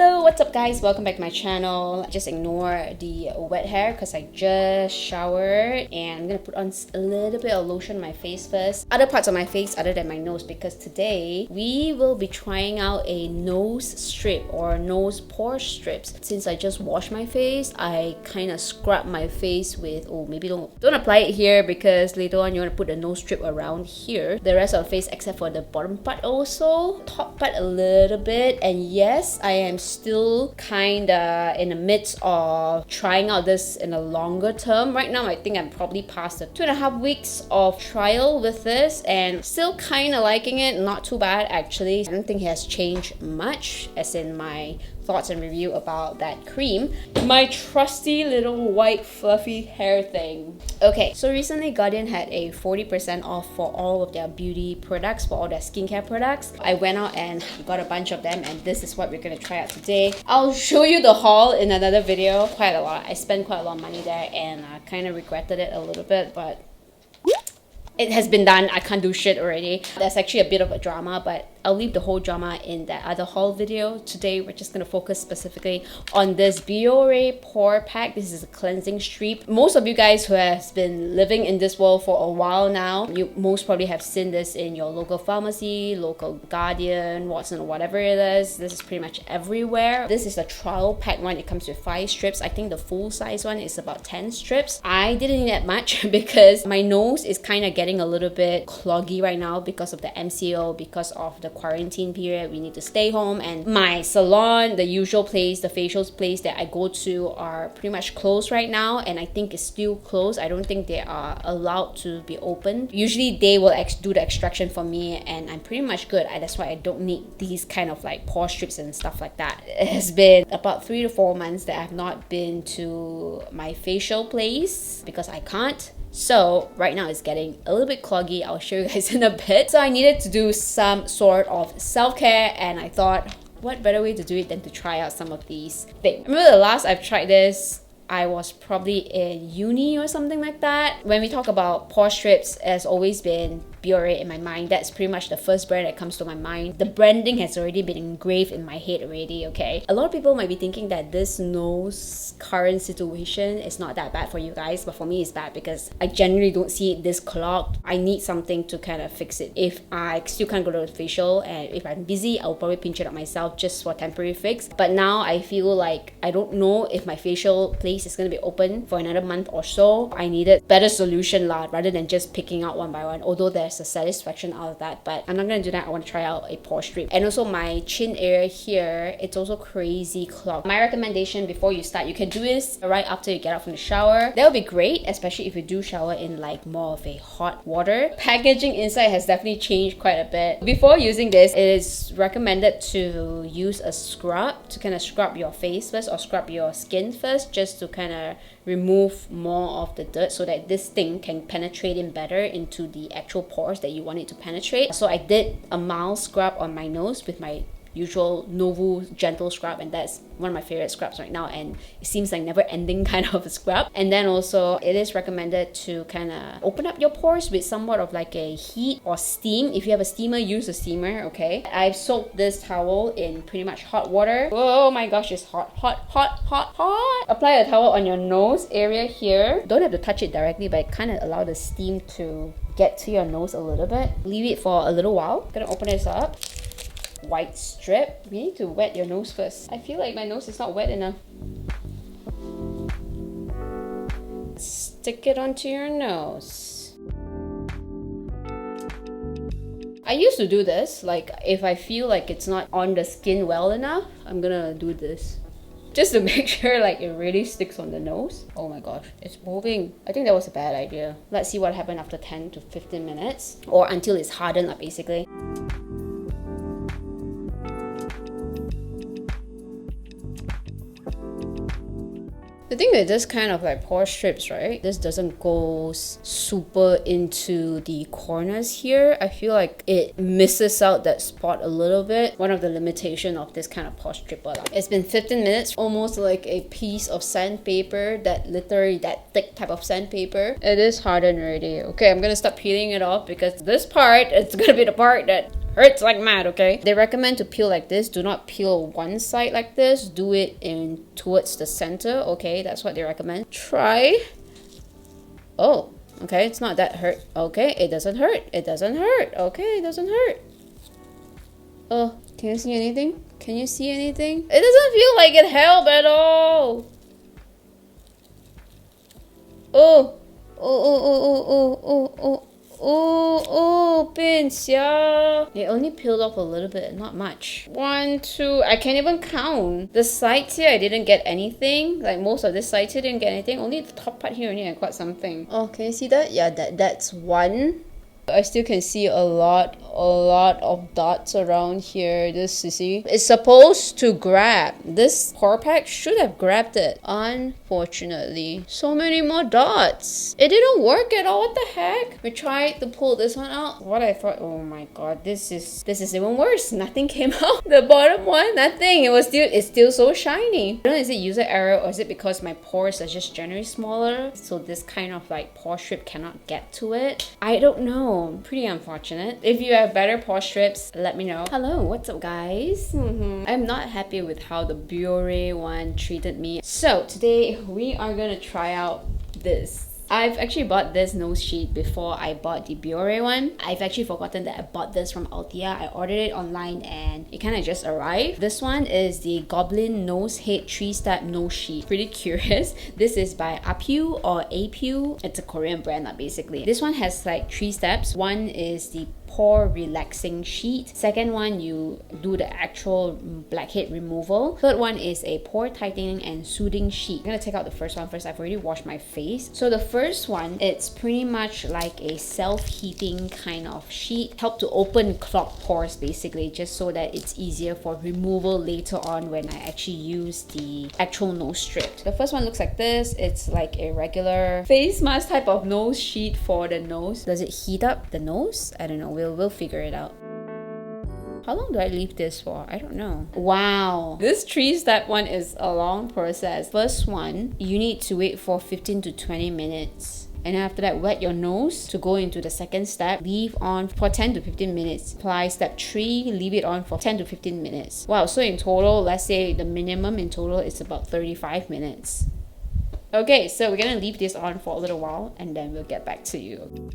Hello, what's up guys? Welcome back to my channel. Just ignore the wet hair because I just showered and I'm gonna put on a little bit of lotion on my face first. Other parts of my face other than my nose, because today we will be trying out a nose strip or nose pore strips. Since I just washed my face, I kind of scrub my face with, maybe don't apply it here because later on you want to put a nose strip around here. The rest of the face except for the bottom part also. Top part a little bit. And yes, I am still kinda in the midst of trying out this in a longer term. Right now I think I'm probably past the 2.5 weeks of trial with this and still kinda liking it. Not too bad actually. I don't think it has changed much as in my thoughts and review about that cream. My trusty little white fluffy hair thing. Okay, so recently Guardian had a 40% off for all of their beauty products, for all their skincare products. I went out and got a bunch of them and this is what we're gonna try out today. I'll show you the haul in another video. Quite a lot. I spent quite a lot of money there and I kind of regretted it a little bit, but it has been done. I can't do shit already. There's actually a bit of a drama, but I'll leave the whole drama in that other haul video. Today, we're just going to focus specifically on this Biore Pore Pack. This is a cleansing strip. Most of you guys who have been living in this world for a while now, you most probably have seen this in your local pharmacy, local Guardian, Watson, or whatever it is. This is pretty much everywhere. This is a trial pack one. It comes with 5 strips. I think the full size one is about 10 strips. I didn't need that much because my nose is kind of getting a little bit cloggy right now because of the MCO, because of the quarantine period. We need to stay home and my salon, the usual place, the facials place that I go to are pretty much closed right now, and I think it's still closed. I don't think they are allowed to be open. Usually they will do the extraction for me and I'm pretty much good. That's why I don't need these kind of like pore strips and stuff like that. It has been about 3 to 4 months that I've not been to my facial place because I can't. So right now it's getting a little bit cloggy. I'll show you guys in a bit. So I needed to do some sort of self-care and I thought, what better way to do it than to try out some of these things. Remember the last I've tried this, I was probably in uni or something like that. When we talk about pore strips, it has always been Biore in my mind. That's pretty much the first brand that comes to my mind. The branding has already been engraved in my head already, okay? A lot of people might be thinking that this nose current situation is not that bad for you guys, but for me it's bad because I generally don't see it this clogged. I need something to kind of fix it. If I still can't go to the facial and if I'm busy, I'll probably pinch it up myself just for temporary fix. But now I feel like I don't know if my facial place is going to be open for another month or so. I needed better solution rather than just picking out one by one, although there's a satisfaction out of that, but I'm not gonna do that. I want to try out a pore strip. And also my chin area here, it's also crazy clogged. My recommendation before you start, you can do this right after you get out from the shower. That would be great, especially if you do shower in like more of a hot water. Packaging inside has definitely changed quite a bit. Before using this, it is recommended to use a scrub to kind of scrub your face first or scrub your skin first, just to kind of remove more of the dirt so that this thing can penetrate in better into the actual pores that you want it to penetrate. So I did a mild scrub on my nose with my usual Novu gentle scrub, and that's one of my favorite scrubs right now, and it seems like never ending kind of a scrub. And then also it is recommended to kind of open up your pores with somewhat of like a heat or steam. If you have a steamer, use a steamer, okay? I've soaked this towel in pretty much hot water. Oh my gosh, it's hot. Apply a towel on your nose area here. Don't have to touch it directly, but kind of allow the steam to get to your nose a little bit. Leave it for a little while. Gonna open this up. White strip. We need to wet your nose first. I feel like my nose is not wet enough. Stick it onto your nose. I used to do this, like if I feel like it's not on the skin well enough, I'm gonna do this. Just to make sure like it really sticks on the nose. Oh my gosh, it's moving. I think that was a bad idea. Let's see what happened after 10 to 15 minutes. Or until it's hardened up basically. The thing with this kind of like pore strips, right? This doesn't go super into the corners here. I feel like it misses out that spot a little bit. One of the limitations of this kind of pore stripper. It's been 15 minutes, almost like a piece of sandpaper, that literally that thick type of sandpaper. It is hardened already. Okay, I'm gonna stop peeling it off because this part, it's gonna be the part that hurts like mad, okay? They recommend to peel like this. Do not peel one side like this. Do it in towards the center, okay? That's what they recommend. Try. Oh, okay, it's not that hurt. Okay, it doesn't hurt. It doesn't hurt. Okay, it doesn't hurt. Oh, can you see anything? Can you see anything? It doesn't feel like it helped at all. Oh, pins, yeah. It only peeled off a little bit, not much. 1, 2, I can't even count. The sides here, I didn't get anything. Like most of this sides here didn't get anything. Only the top part here only I got something. Oh, can you see that? Yeah, that's one. I still can see a lot of dots around here. This, you see, it's supposed to grab. This Pore pack should have grabbed it. Unfortunately, so many more dots. It didn't work at all. What the heck? We tried to pull this one out. What I thought, oh my god, this is even worse. Nothing came out. The bottom one, nothing. It's still so shiny. I don't know, is it user error or is it because my pores are just generally smaller, so this kind of like pore strip cannot get to it? I don't know. Pretty unfortunate. If you have better pore strips, let me know. Hello, what's up guys? I'm not happy with how the Biore one treated me. So today we are gonna try out this. I've actually bought this nose sheet before I bought the Biore one. I've actually forgotten that I bought this from Altea. I ordered it online and it kind of just arrived. This one is the Goblin Nose Head 3-Step Nose Sheet. Pretty curious. This is by A'PIEU or A'PIEU. It's a Korean brand basically. This one has like 3 steps. One is the pore relaxing sheet. Second one, you do the actual blackhead removal. Third one is a pore tightening and soothing sheet. I'm gonna take out the first one first. I've already washed my face. So the first one, it's pretty much like a self-heating kind of sheet. Help to open clogged pores basically, just so that it's easier for removal later on when I actually use the actual nose strip. The first one looks like this. It's like a regular face mask type of nose sheet for the nose. Does it heat up the nose? I don't know. We'll figure it out. How long do I leave this for? I don't know. Wow. This 3-step one is a long process. First one, you need to wait for 15 to 20 minutes. And after that, wet your nose to go into the second step. Leave on for 10 to 15 minutes. Apply step 3, leave it on for 10 to 15 minutes. Wow, so in total, let's say the minimum in total is about 35 minutes. Okay, so we're gonna leave this on for a little while and then we'll get back to you.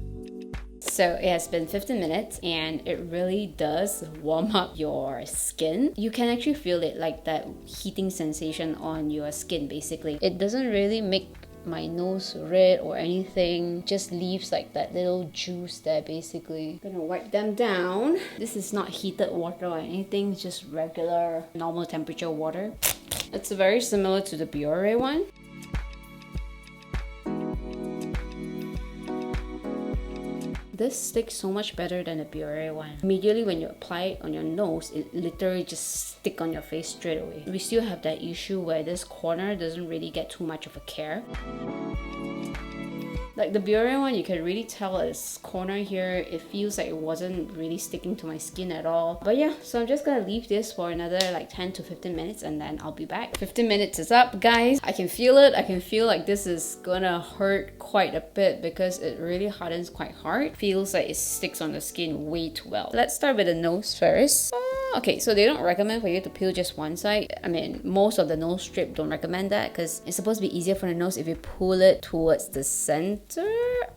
So it has been 15 minutes and it really does warm up your skin. You can actually feel it, like that heating sensation on your skin basically. It doesn't really make my nose red or anything, just leaves like that little juice there basically. I'm gonna wipe them down. This is not heated water or anything, it's just regular normal temperature water. It's very similar to the Biore one. This sticks so much better than the Biore one. Immediately when you apply it on your nose, it literally just sticks on your face straight away. We still have that issue where this corner doesn't really get too much of a care. Like the Biore one, you can really tell this corner here, it feels like it wasn't really sticking to my skin at all. But yeah, so I'm just gonna leave this for another like 10 to 15 minutes and then I'll be back. 15 minutes is up, guys. I can feel it. I can feel like this is gonna hurt quite a bit because it really hardens quite hard. Feels like it sticks on the skin way too well. Let's start with the nose first. Okay, so they don't recommend for you to peel just one side. I mean, most of the nose strip don't recommend that because it's supposed to be easier for the nose if you pull it towards the center.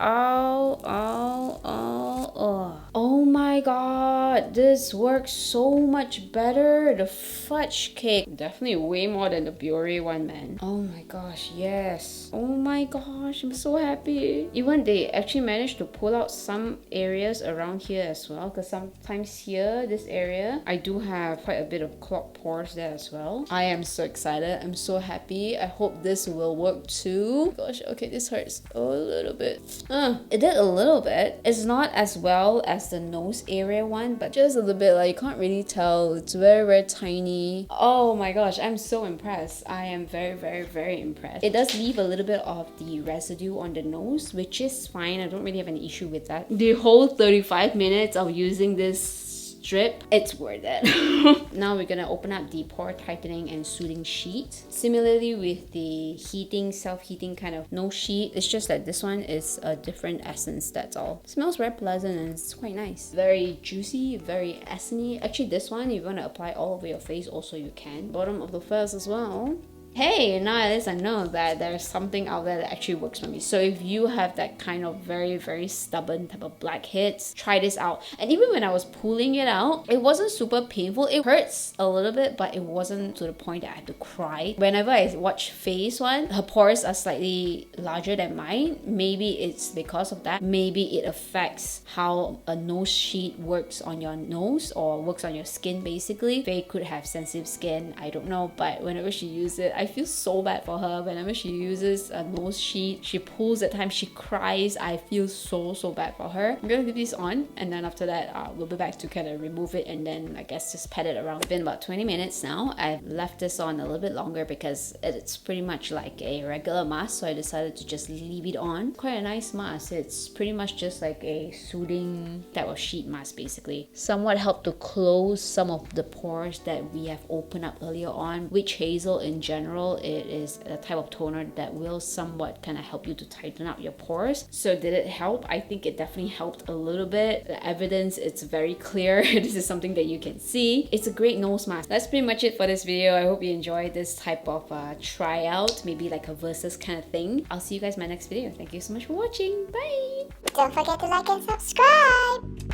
Ow, ow, ow, oh. Oh my god, this works so much better. The fudge cake, definitely way more than the Biore one, man. Oh my gosh, yes. Oh my gosh, I'm so happy. Even they actually managed to pull out some areas around here as well, because sometimes here, this area, I do have quite a bit of clogged pores there as well. I am so excited. I'm so happy. I hope this will work too. Gosh, okay, this hurts a little bit. It did a little bit. It's not as well as the nose area one, but just a little bit. Like, you can't really tell. It's very, very tiny. Oh my gosh, I'm so impressed. I am very, very, very impressed. It does leave a little bit of the residue on the nose, which is fine. I don't really have an issue with that. The whole 35 minutes of using this strip, it's worth it. Now we're gonna open up the pore tightening and soothing sheet. Similarly with the heating, self-heating kind of nose sheet, it's just that this one is a different essence, that's all. It smells very pleasant and it's quite nice. Very juicy, very essence-y. Actually, this one, if you want to apply all over your face, also you can. Bottom of the face as well. Hey, now at least I know that there's something out there that actually works for me. So if you have that kind of very stubborn type of blackheads, try this out. And even when I was pulling it out, it wasn't super painful. It hurts a little bit, but it wasn't to the point that I had to cry. Whenever I watch Faye's one, her pores are slightly larger than mine. Maybe it's because of that. Maybe it affects how a nose sheet works on your nose or works on your skin basically. Faye could have sensitive skin, I don't know, but whenever she uses it, I feel so bad for her. Whenever she uses a nose sheet, she pulls at times, she cries. I feel so bad for her. I'm gonna leave this on, and then after that we'll be back to kind of remove it and then I guess just pat it around. It's been about 20 minutes now. I've left this on a little bit longer because it's pretty much like a regular mask, so I decided to just leave it on. Quite a nice mask. It's pretty much just like a soothing type of sheet mask basically. Somewhat help to close some of the pores that we have opened up earlier on. Witch hazel in general, it is a type of toner that will somewhat kind of help you to tighten up your pores. So did it help? I think it definitely helped a little bit. The evidence, it's very clear. This is something that you can see. It's a great nose mask. That's pretty much it for this video. I hope you enjoyed this type of tryout, maybe like a versus kind of thing. I'll see you guys in my next video. Thank you so much for watching. Bye! Don't forget to like and subscribe!